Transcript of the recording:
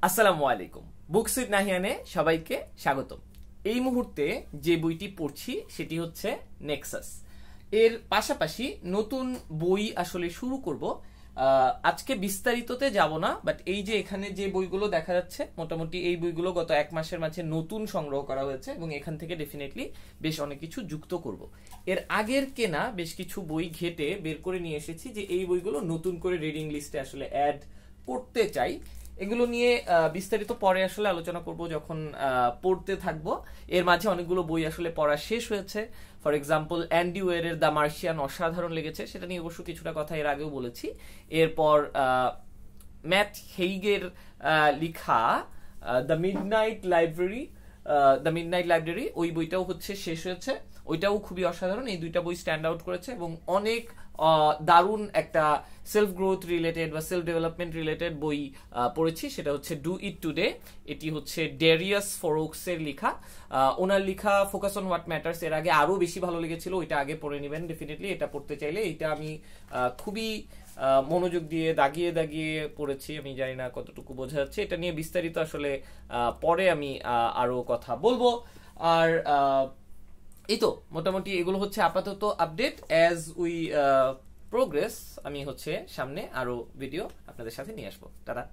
আসসালামু আলাইকুম। Books with নাহিয়ানে সবাইকে স্বাগতম। এই মুহূর্তে যে বইটি পড়ছি সেটি হচ্ছে নেক্সাস। এর পাশাপাশি নতুন বই আসলে শুরু করব। আজকে বিস্তারিততে যাব না, বাট এই যে এখানে যে বইগুলো দেখা যাচ্ছে মোটামুটি এই বইগুলো গত এক মাসের মাঝে নতুন সংগ্রহ করা হয়েছে এবং এখান থেকে ডেফিনেটলি বেশ অনেক কিছু যুক্ত করব। এর আগের কেনা বেশ কিছু বই ঘেটে বের করে নিয়ে এসেছি যে এই বইগুলো নতুন করে রিডিং লিস্টে আসলে অ্যাড করতে চাই। এগুলো নিয়ে বিস্তারিত পরে আসলে আলোচনা করব যখন পড়তে থাকবো। এর মাঝে অনেকগুলো বই আসলে পড়া শেষ হয়েছে। ফর এক্সাম্পল অ্যান্ডি ওয়ারের দ্য মার্শিয়ান অসাধারণ লেগেছে, সেটা নিয়ে অবশ্য কিছুটা কথা এর আগেও বলেছি। এরপর ম্যাট হেইগের লিখা দ্য মিডনাইট লাইব্রেরি ওই বইটাও হচ্ছে শেষ হয়েছে, ওইটাও খুবই অসাধারণ। এই দুইটা বই স্ট্যান্ড আউট করেছে এবং অনেক দারুণ একটা সেলফ গ্রোথ রিলেটেড বা সেলফ ডেভেলপমেন্ট রিলেটেড বই পড়েছি, সেটা হচ্ছে ডু ইট টুডে। এটি হচ্ছে ডেরিয়াস ফোরোক্স এর লেখা। ওনার লেখা ফোকাস অন হোয়াট ম্যাটার্স এর আগে আরো বেশি ভালো লেগেছিল, ওইটা আগে পড়ে নেবেন ডেফিনেটলি। এটা পড়তে চাইলে এটা আমি খুবই মনোযোগ দিয়ে দাগিয়ে দাগিয়ে পড়েছি, আমি জানি না কতটুকু বোঝা যাচ্ছে। এটা নিয়ে বিস্তারিত আসলে পরে আমি আরো কথা বলবো। আর এই তো মোটামুটি এগুলো হচ্ছে আপাতত আপডেট। অ্যাজ উই প্রোগ্রেস আমি হচ্ছে সামনে আরো ভিডিও আপনাদের সাথে নিয়ে আসবো। টাটা।